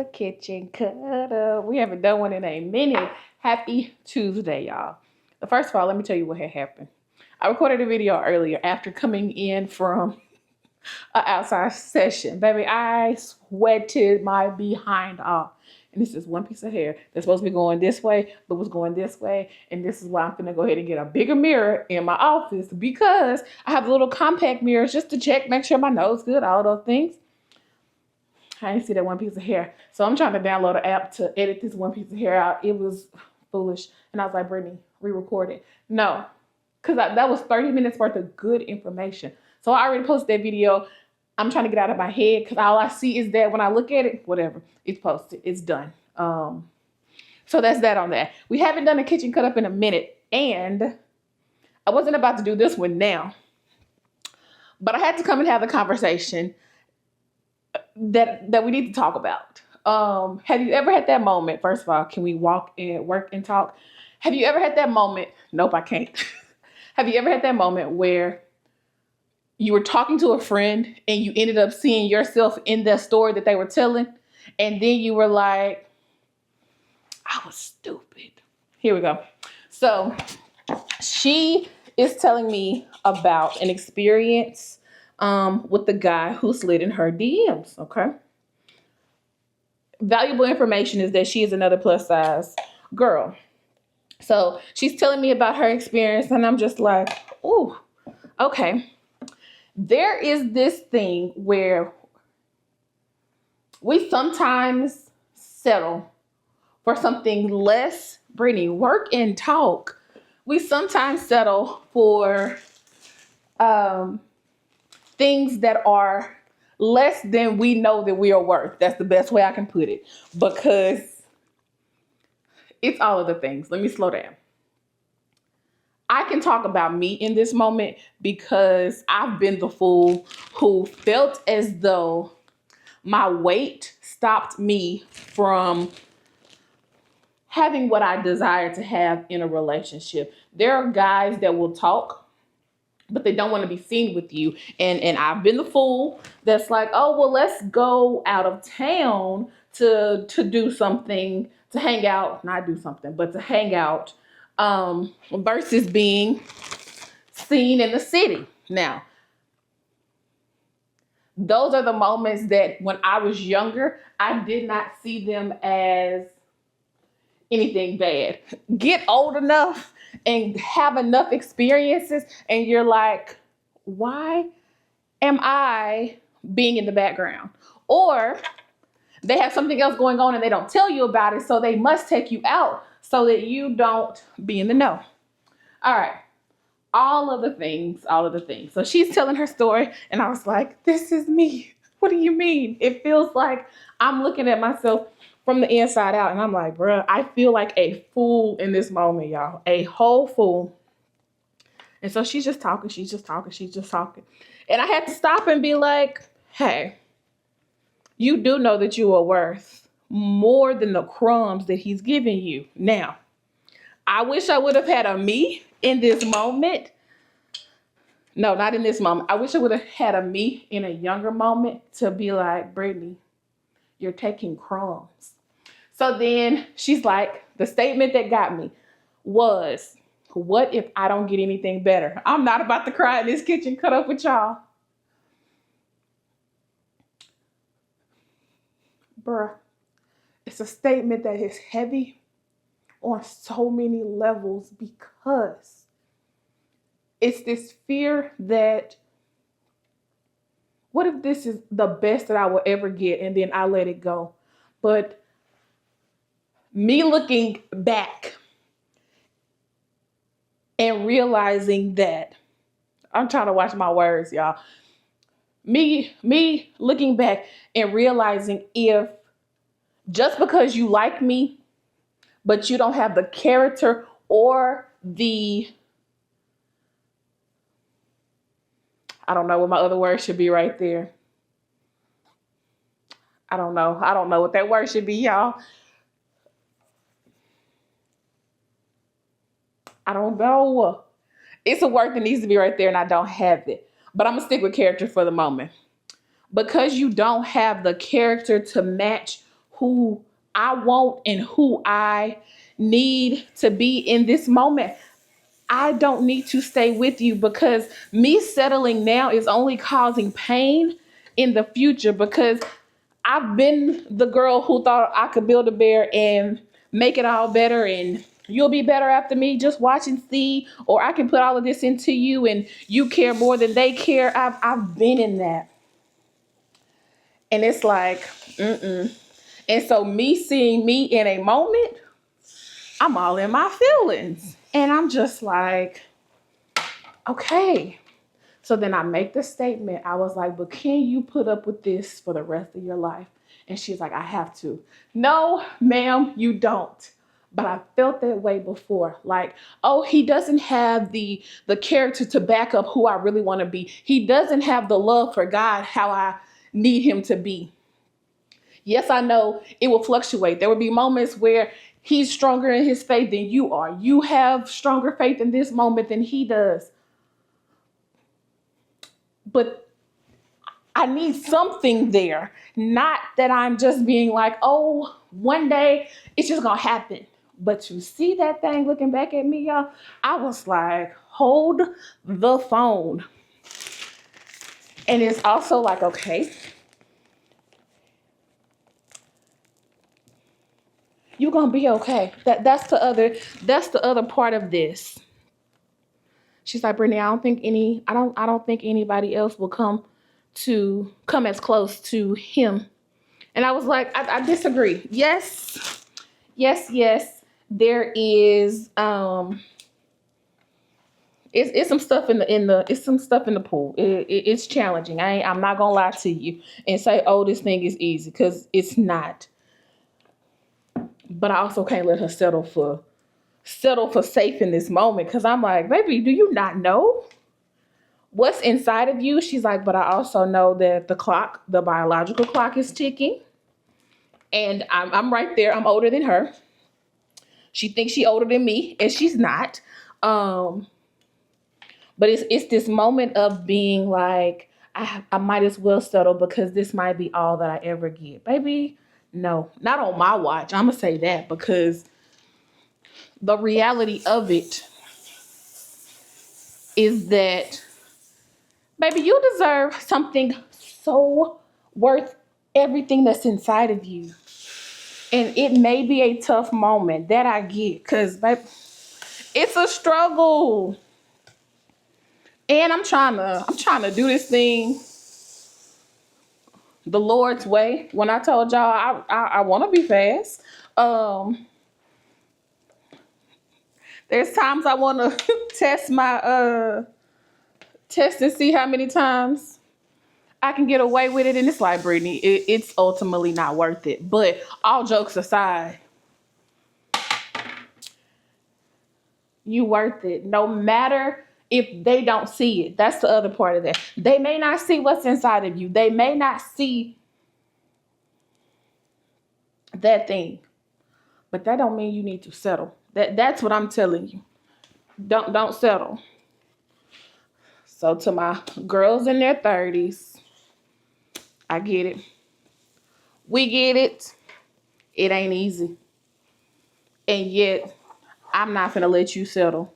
to Kitchen Kut Up. We haven't done one in a minute. Happy Tuesday, y'all. First of all, let me tell you what had happened. I recorded a video earlier after coming in from an outside session. Baby, I sweated my behind off. And this is one piece of hair that's supposed to be going this way, but was going this way. And this is why I'm going to go ahead and get a bigger mirror in my office, because I have little compact mirrors just to check, make sure my nose good, all those things. I didn't see that one piece of hair. So I'm trying to download an app to edit this one piece of hair out. It was foolish. And I was like, Brittany, re-record it. No, because that was 30 minutes worth of good information. So I already posted that video. I'm trying to get out of my head because all I see is that when I look at it, whatever, it's posted, it's done. So that's that on that. We haven't done a kitchen cut up in a minute, and I wasn't about to do this one now, but I had to come and have the conversation that we need to talk about. Have you ever had that moment? First of all, can we walk and work and talk? Have you ever had that moment? Nope, I can't. Have you ever had that moment where you were talking to a friend and you ended up seeing yourself in the story that they were telling, and then you were like, I was stupid. Here we go. So she is telling me about an experience with the guy who slid in her DMs, okay? Valuable information is that she is another plus size girl. So she's telling me about her experience, and I'm just like, ooh, okay. There is this thing where we sometimes settle for something less. Brittany, work and talk. We sometimes settle for things that are less than we know that we are worth. That's the best way I can put it, because it's all of the things. Let me slow down. I can talk about me in this moment because I've been the fool who felt as though my weight stopped me from having what I desire to have in a relationship. There are guys that will talk, but they don't want to be seen with you. And I've been the fool that's like, oh, well, let's go out of town to do something, to hang out, not do something, but to hang out, versus being seen in the city. Now, those are the moments that when I was younger, I did not see them as anything bad. Get old enough and have enough experiences, and you're like, why am I being in the background? Or they have something else going on and they don't tell you about it, so they must take you out so that you don't be in the know. All right. All of the things. So she's telling her story, and I was like, this is me. What do you mean? It feels like I'm looking at myself from the inside out, and I'm like, bruh, I feel like a fool in this moment, y'all. A whole fool. And so she's just talking. And I had to stop and be like, hey, you do know that you are worth more than the crumbs that he's giving you. Now, I wish I would have had a me in this moment. No, not in this moment. I wish I would have had a me in a younger moment to be like, Brittany, you're taking crumbs. So then she's like, the statement that got me was, what if I don't get anything better? I'm not about to cry in this kitchen cut up with y'all. Bruh, it's a statement that is heavy on so many levels, because it's this fear that, what if this is the best that I will ever get and then I let it go? But me looking back and realizing that, I'm trying to watch my words, y'all. Me looking back and realizing, if just because you like me, but you don't have the character or the, I don't know what my other word should be right there. I don't know what that word should be, y'all. I don't know. It's a word that needs to be right there, and I don't have it. But I'm going to stick with character for the moment. Because you don't have the character to match who I want and who I need to be in this moment, I don't need to stay with you, because me settling now is only causing pain in the future, because I've been the girl who thought I could build a bear and make it all better, and you'll be better after me. Just watch and see, or I can put all of this into you and you care more than they care. I've been in that. And it's like, mm-mm. And so me seeing me in a moment, I'm all in my feelings. And I'm just like, okay. So then I make the statement. I was like, but can you put up with this for the rest of your life? And she's like, I have to. No, ma'am, you don't. But I felt that way before. Like, oh, he doesn't have the character to back up who I really want to be. He doesn't have the love for God how I need him to be. Yes, I know it will fluctuate. There will be moments where he's stronger in his faith than you are. You have stronger faith in this moment than he does. But I need something there. Not that I'm just being like, oh, one day it's just going to happen. But to see that thing looking back at me, y'all, I was like, hold the phone. And it's also like, okay, you're going to be okay. That's the other part of this. She's like, Brittany, I don't think anybody else will come as close to him. And I was like, I disagree. Yes. There is it's some stuff it's some stuff in the pool. It's challenging. I'm not gonna lie to you and say, oh, this thing is easy, because it's not. But I also can't let her settle for safe in this moment, because I'm like, baby, do you not know what's inside of you? She's like, but I also know that the biological clock is ticking, and I'm right there. I'm older than her. She thinks she's older than me, and she's not. But it's this moment of being like, I might as well settle, because this might be all that I ever get. Baby, no, not on my watch. I'm gonna say that, because the reality of it is that, baby, you deserve something so worth everything that's inside of you. And it may be a tough moment, that I get, because, baby, it's a struggle. And I'm trying to do this thing the Lord's way. When I told y'all I want to be fast, there's times I want to test and see how many times I can get away with it, and it's like, Brittany, it's ultimately not worth it. But all jokes aside, you worth it, no matter if they don't see it. That's the other part of that. They may not see what's inside of you. They may not see that thing, but that don't mean you need to settle. That's what I'm telling you. Don't settle. So to my girls in their 30s, I get it. We get it. It ain't easy. And yet, I'm not gonna let you settle.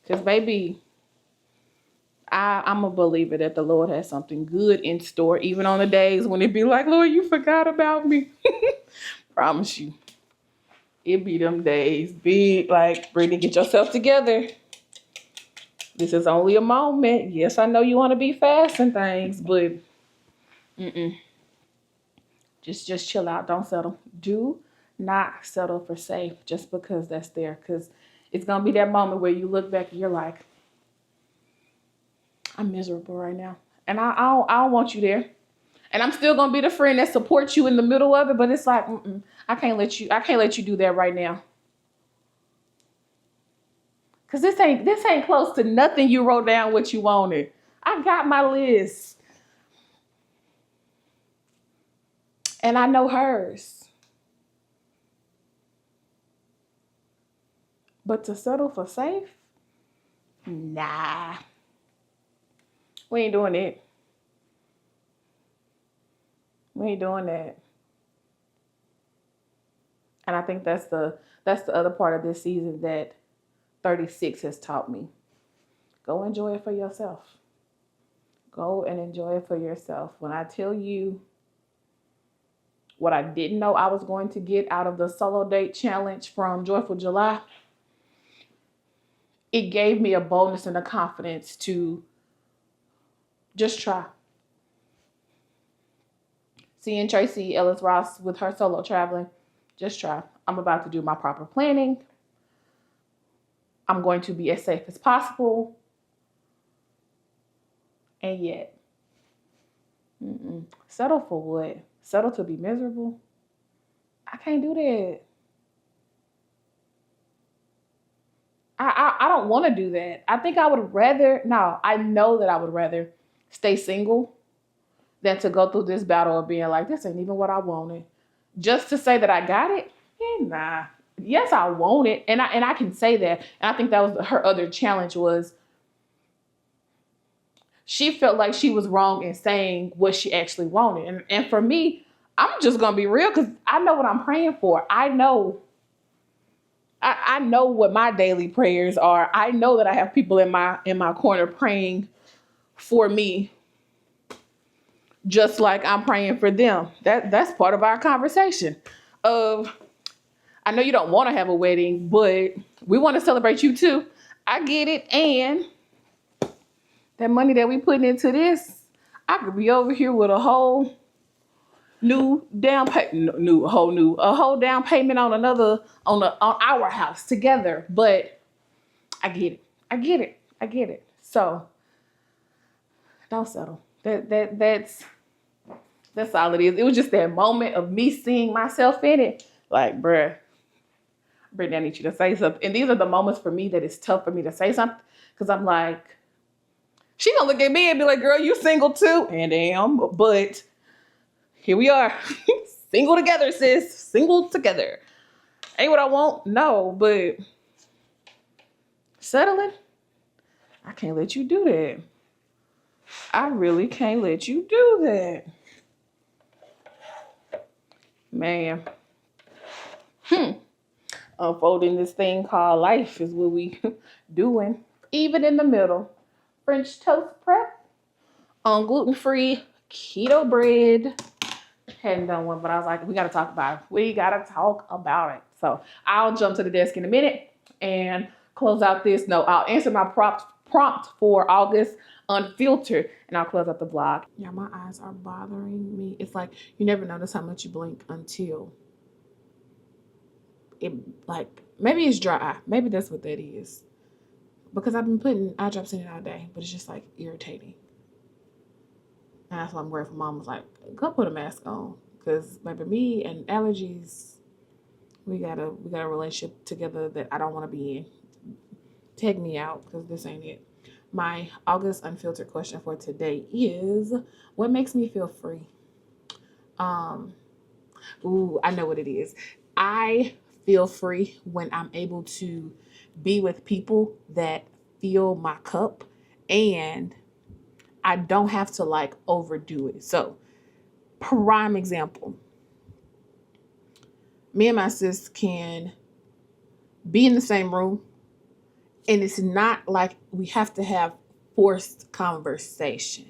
Because, baby, I'm a believer that the Lord has something good in store, even on the days when it be like, Lord, you forgot about me. Promise you. It be them days. Be like, Brittany, get yourself together. This is only a moment. Yes, I know you want to be fast and things, but just chill out. Don't settle. Do not settle for safe just because that's there. Because it's going to be that moment where you look back and you're like, I'm miserable right now. And I don't want you there. And I'm still going to be the friend that supports you in the middle of it. But it's like, I can't let you do that right now. Because this ain't close to nothing you wrote down what you wanted. I got my list. And I know hers. But to settle for safe? Nah. We ain't doing it. We ain't doing that. And I think that's the other part of this season that 36 has taught me. Go enjoy it for yourself. Go and enjoy it for yourself. When I tell you what I didn't know I was going to get out of the solo date challenge from Joyful July, it gave me a boldness and a confidence to just try. Seeing Tracy Ellis Ross with her solo traveling, just try. I'm about to do my proper planning. I'm going to be as safe as possible. And yet, settle for what? Settle to be miserable? I can't do that. I don't want to do that. I think I would rather, no, I know that I would rather stay single than to go through this battle of being like, this ain't even what I wanted. Just to say that I got it? Yeah, nah. Yes, I want it. And I can say that. And I think that was her other challenge was she felt like she was wrong in saying what she actually wanted. And for me, I'm just going to be real because I know what I'm praying for. I know what my daily prayers are. I know that I have people in my corner praying for me, just like I'm praying for them. That's part of our conversation. I know you don't want to have a wedding, but we want to celebrate you too. I get it, and that money that we putting into this, I could be over here with a whole new down payment, a whole down payment on our house together. But I get it. So don't settle. That's all it is. It was just that moment of me seeing myself in it. Like, bruh, Brittany, I need you to say something. And these are the moments for me that it's tough for me to say something because I'm like, she gonna look at me and be like, girl, you single too? And am, but here we are. Single together, sis. Single together. Ain't what I want? No, but settling? I can't let you do that. I really can't let you do that. Man. Unfolding this thing called life is what we doing. Even in the middle. French toast prep on gluten-free keto bread. Hadn't done one, but I was like, we got to talk about it. We got to talk about it. So I'll jump to the desk in a minute and close out this. No, I'll answer my prompt for August Unfiltered, and I'll close out the vlog. Yeah, my eyes are bothering me. It's like you never notice how much you blink until it, like, maybe it's dry. Maybe that's what that is. Because I've been putting eye drops in it all day, but it's just like irritating. And that's why I'm grateful mom was like, go put a mask on. Because maybe me and allergies, we got a relationship together that I don't want to be in. Take me out, because this ain't it. My August Unfiltered question for today is, what makes me feel free? I know what it is. I feel free when I'm able to be with people that fill my cup, and I don't have to like overdo it. So, prime example, me and my sis can be in the same room, and it's not like we have to have forced conversation.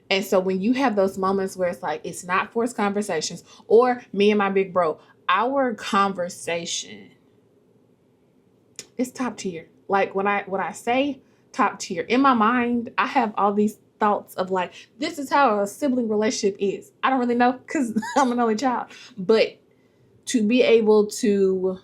And so when you have those moments where it's like, it's not forced conversations, or me and my big bro, our conversation is top tier. Like when I say top tier, in my mind, I have all these thoughts of like, this is how a sibling relationship is. I don't really know because I'm an only child, but to be able to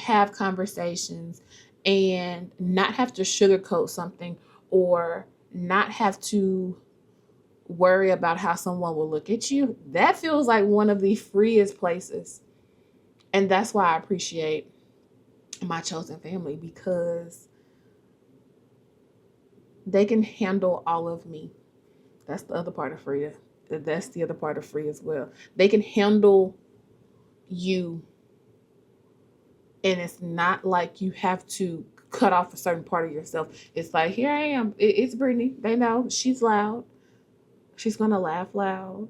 have conversations and not have to sugarcoat something or not have to worry about how someone will look at you, that feels like one of the freest places. And that's why I appreciate my chosen family, because they can handle all of me. That's the other part of free. That's the other part of free as well. They can handle you. And it's not like you have to cut off a certain part of yourself. It's like, here I am. It's Brittany. They know she's loud. She's going to laugh loud.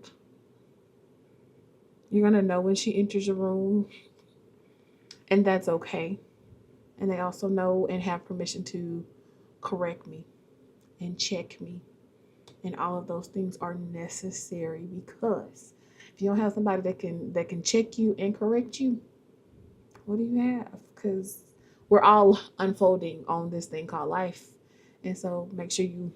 You're going to know when she enters a room, and that's okay. And they also know and have permission to correct me and check me. And all of those things are necessary, because if you don't have somebody that can check you and correct you, what do you have? Because we're all unfolding on this thing called life. And so make sure you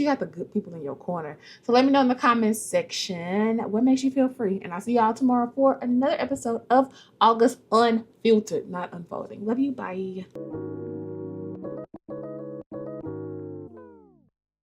have the good people in your corner. So let me know in the comments section what makes you feel free. And I'll see y'all tomorrow for another episode of August Unfiltered, not Unfolding. Love you. Bye.